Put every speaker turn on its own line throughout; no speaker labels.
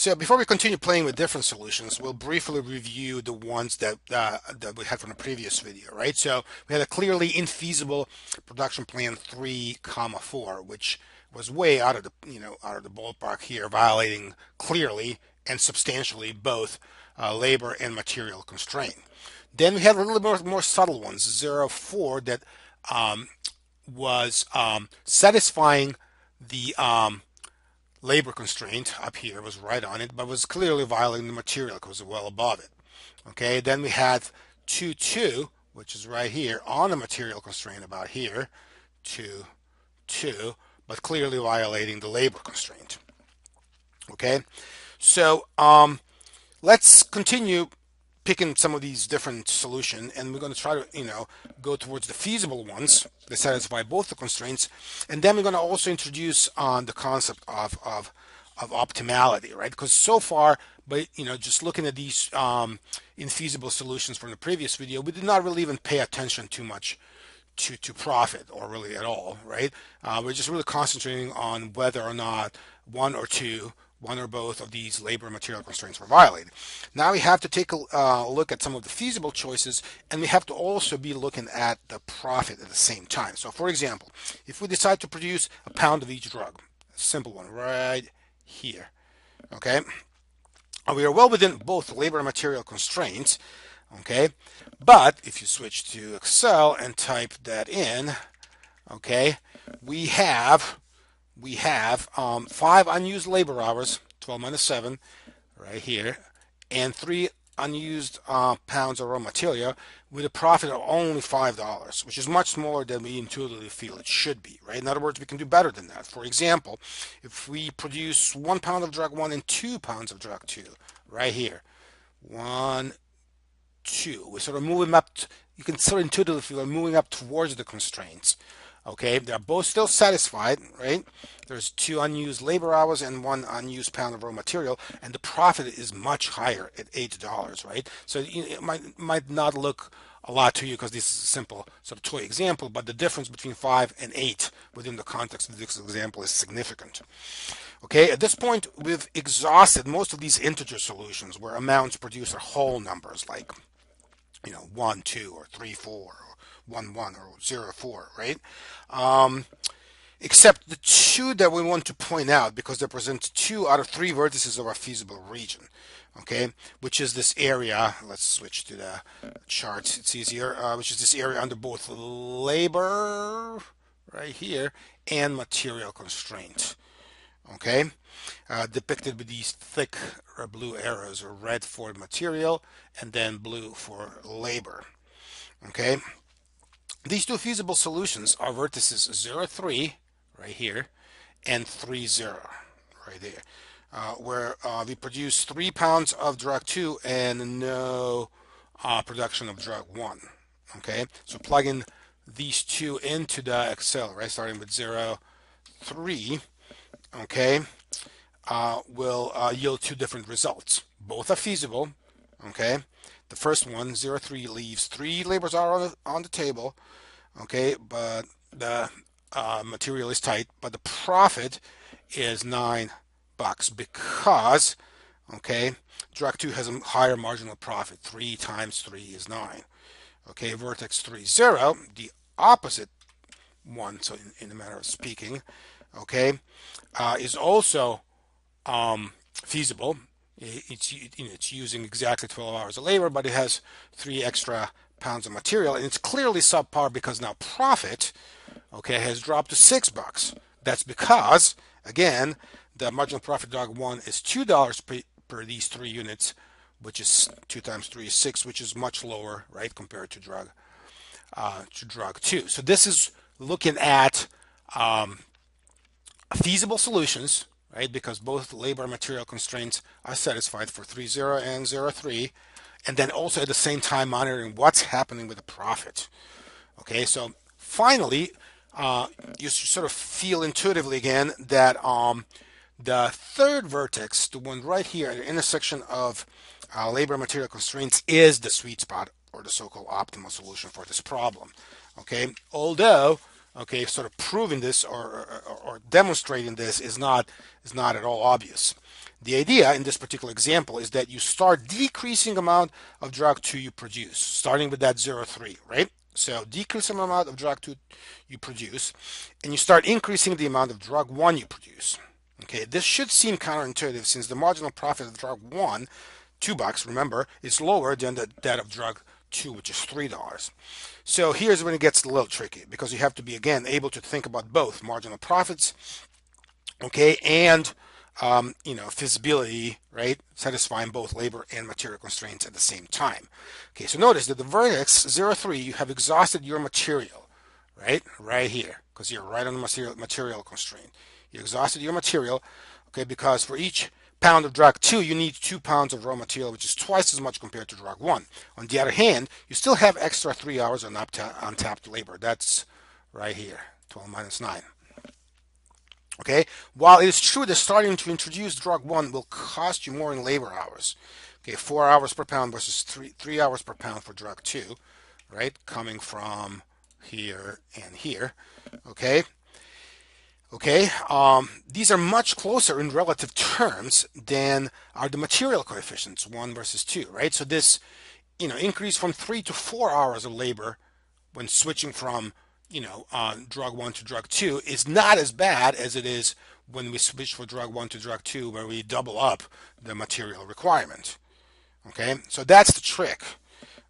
So before we continue playing with different solutions, we'll briefly review the ones that we had from the previous video, right? So we had a clearly infeasible production plan 3, 4, which was way out of the out of the ballpark here, violating clearly and substantially both labor and material constraint. Then we had a little bit more subtle ones, 0, 4, that was satisfying the labor constraint up here, was right on it, but was clearly violating the material because it was well above it. Okay, then we had 2, 2, which is right here on the material constraint about here, 2, 2, but clearly violating the labor constraint. Okay, so let's continue picking some of these different solutions, and we're going to try to go towards the feasible ones that satisfy both the constraints, and then we're going to also introduce on the concept of optimality, right? Because so far, but just looking at these infeasible solutions from the previous video, we did not really even pay attention too much to profit, or really at all, right? We're just really concentrating on whether or not one or both of these labor and material constraints were violated. Now we have to take a look at some of the feasible choices, and we have to also be looking at the profit at the same time. So for example, if we decide to produce a pound of each drug, a simple one right here, okay, we are well within both labor and material constraints, okay, but if you switch to Excel and type that in, okay, we have 5 unused labor hours, 12 minus 7, right here, and 3 unused pounds of raw material with a profit of only $5, which is much smaller than we intuitively feel it should be, right? In other words, we can do better than that. For example, if we produce 1 pound of drug 1 and 2 pounds of drug 2, right here, 1, 2, we're sort of moving up, you can sort of intuitively feel we're moving up towards the constraints. Okay, they're both still satisfied, right? There's 2 unused labor hours and 1 unused pound of raw material, and the profit is much higher at $8, right? So it might not look a lot to you because this is a simple sort of toy example, but the difference between 5 and 8 within the context of this example is significant. Okay, at this point, we've exhausted most of these integer solutions where amounts produced are whole numbers like 1, 2, or 3, 4, or 1, 1, or 0, 4, right? Except the 2 that we want to point out because they present 2 out of 3 vertices of our feasible region, okay, which is this area. Let's switch to the charts, it's easier, which is this area under both labor, right here, and material constraint, okay, depicted with these thick blue arrows, or red for material and then blue for labor. Okay, these 2 feasible solutions are vertices 0, 3 right here and 3, 0 right there, where we produce 3 pounds of drug 2 and no production of drug 1. Okay, so plug in these 2 into the Excel, right, starting with 0, 3, okay, will yield 2 different results. Both are feasible, okay. The first one, 0, 3, leaves 3 labor hours on the table, okay, but the material is tight, but the profit is $9 because, okay, drug 2 has a higher marginal profit. 3 times 3 is 9. Okay, vertex 3, 0, the opposite one, so in a manner of speaking, okay, is also feasible. It's using exactly 12 hours of labor, but it has 3 extra pounds of material, and it's clearly subpar because now profit, okay, has dropped to $6. That's because, again, the marginal profit drug 1 is $2 per these 3 units, which is 2 times 3 is 6, which is much lower, right, compared to drug 2. So this is looking at feasible solutions, right, because both labor and material constraints are satisfied for 3, 0 and 0, 3, and then also at the same time monitoring what's happening with the profit. Okay, so finally, you sort of feel intuitively again that the third vertex, the one right here at the intersection of labor and material constraints, is the sweet spot, or the so-called optimal solution for this problem. Okay, although, okay, sort of proving this or demonstrating this is not at all obvious. The idea in this particular example is that you start decreasing amount of drug 2 you produce, starting with that 0.3, right? So decrease the amount of drug 2 you produce, and you start increasing the amount of drug 1 you produce. Okay, this should seem counterintuitive since the marginal profit of drug 1, $2, remember, is lower than that of drug 2, which is $3. So here's when it gets a little tricky because you have to be, again, able to think about both marginal profits, okay, and feasibility, right? Satisfying both labor and material constraints at the same time. Okay, so notice that the vertex 0.3, you have exhausted your material, right? Right here, because you're right on the material constraint. You exhausted your material, okay, because for each pound of drug 2, you need 2 pounds of raw material, which is twice as much compared to drug 1. On the other hand, you still have extra 3 hours on untapped labor. That's right here, 12 minus 9. Okay, while it is true that starting to introduce drug 1 will cost you more in labor hours, okay, 4 hours per pound versus 3 hours per pound for drug 2, right, coming from here and here, okay. These are much closer in relative terms than are the material coefficients, 1 versus 2, right? So this, increase from 3 to 4 hours of labor when switching from, drug 1 to drug 2 is not as bad as it is when we switch from drug 1 to drug 2 where we double up the material requirement. Okay, so that's the trick.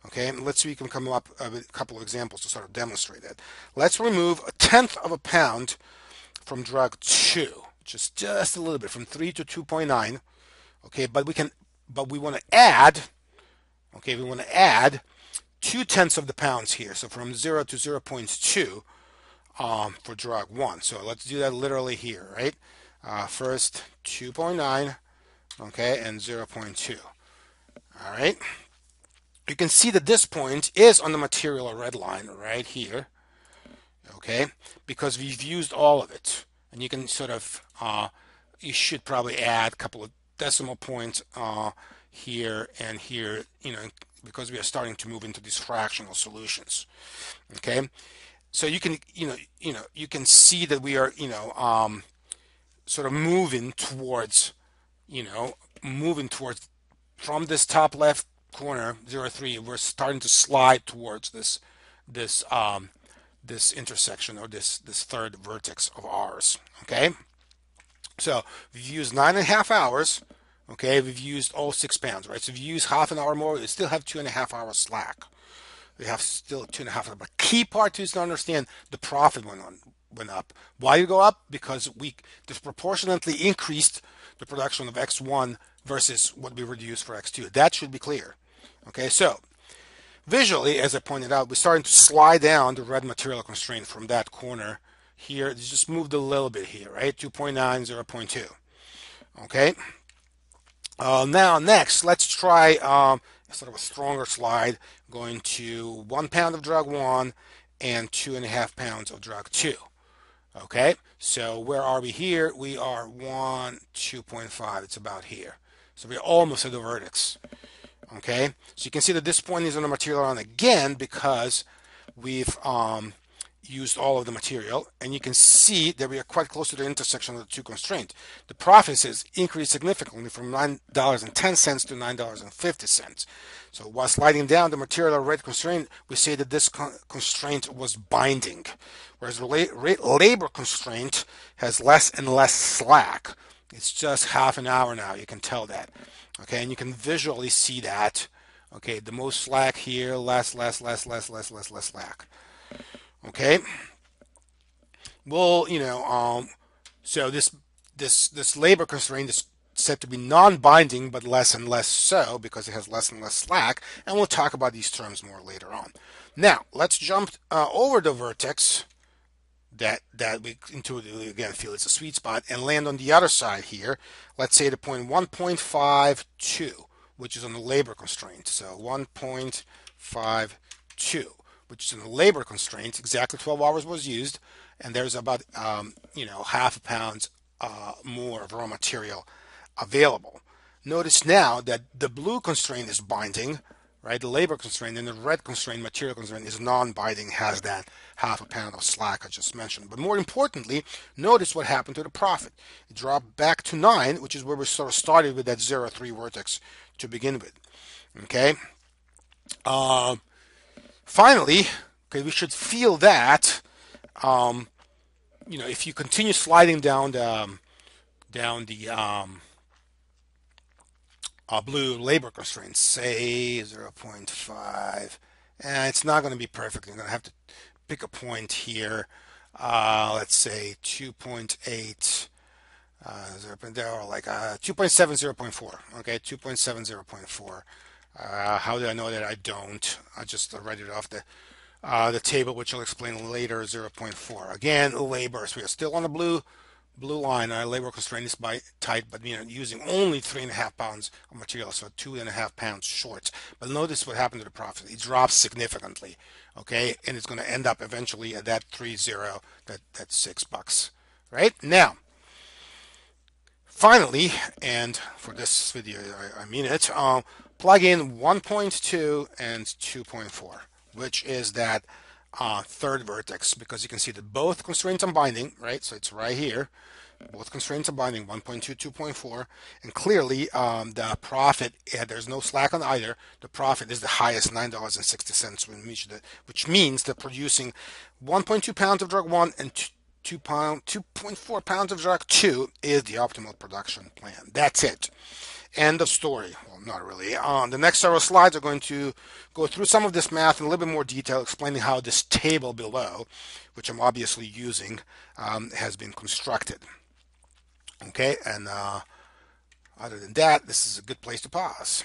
Okay, and let's see if we can come up with a couple of examples to sort of demonstrate it. Let's remove 1/10 of a pound from drug 2, just a little bit, from 3 to 2.9. Okay, but we want to add, okay, we want to add 2/10 of the pounds here, so from 0 to 0.2 for drug 1. So let's do that literally here, right? First 2.9, okay, and 0.2. All right. You can see that this point is on the material red line right here, okay, because we've used all of it. And you can sort of, you should probably add a couple of decimal points here and here, because we are starting to move into these fractional solutions. Okay, so you can, you can see that we are, sort of moving towards, from this top left corner 0.3, we're starting to slide towards this this intersection, or this third vertex of ours. Okay, so we've used 9.5 hours. Okay, we've used all 6 pounds, right? So if you use half an hour more, you still have 2.5 hours slack. We have still 2.5 hours. But key part is to understand the profit went up. Why did it go up? Because we disproportionately increased the production of X1 versus what we reduced for X2. That should be clear. Okay, so visually, as I pointed out, we're starting to slide down the red material constraint from that corner here. It's just moved a little bit here, right? 2.9, 0.2. Okay. Now, next, let's try sort of a stronger slide, going to 1 pound of drug 1 and 2.5 pounds of drug 2. Okay, so where are we here? We are 2.5. It's about here. So we're almost at the vertex. Okay, so you can see that this point is on the material line again because we've used all of the material, and you can see that we are quite close to the intersection of the two constraints. The profits is increased significantly from $9.10 to $9.50. So while sliding down the material red constraint, we say that this constraint was binding, whereas the labor constraint has less and less slack. It's just half an hour now, you can tell that. Okay, and you can visually see that. Okay, the most slack here, less slack. Okay. Well, so this labor constraint is said to be non-binding, but less and less so because it has less and less slack, and we'll talk about these terms more later on. Now, let's jump over the vertex that we intuitively again feel is a sweet spot and land on the other side here. Let's say the point 1.52, which is on the labor constraint. So 1.52, which is in the labor constraint. Exactly 12 hours was used, and there's about half a pound more of raw material available. Notice now that the blue constraint is binding, right? The labor constraint, and the red constraint, material constraint, is non-binding, has that half a pound of slack I just mentioned. But more importantly, notice what happened to the profit. It dropped back to 9, which is where we sort of started with that 0.3 vertex to begin with. Okay. Finally, okay, we should feel that if you continue sliding down the blue labor constraints, say 0.5, and it's not going to be perfect. I'm going to have to pick a point here. Let's say 2.8, 0, or like 2.7, 0.4. Okay, 2.7, 0.4. How do I know that? I don't. I just read it off the table, which I'll explain later. 0.4. Again, labor. So we are still on the blue line. Our labor constraint is by tight, but using only 3.5 pounds of material, so 2.5 pounds short. But notice what happened to the profit. It drops significantly. Okay, and it's going to end up eventually at that 3.0, that's $6. Right now. Finally, and for this video, I mean it, plug in 1.2 and 2.4, which is that third vertex, because you can see that both constraints are binding, right? So it's right here. Both constraints are binding, 1.2, 2.4, and clearly the profit, there's no slack on either. The profit is the highest, $9.60, which means they're producing 1.2 pounds of drug 1 and 2.4 pounds of drug 2 is the optimal production plan. That's it. End of story. Well, not really. The next several slides are going to go through some of this math in a little bit more detail, explaining how this table below, which I'm obviously using, has been constructed. Okay, and other than that, this is a good place to pause.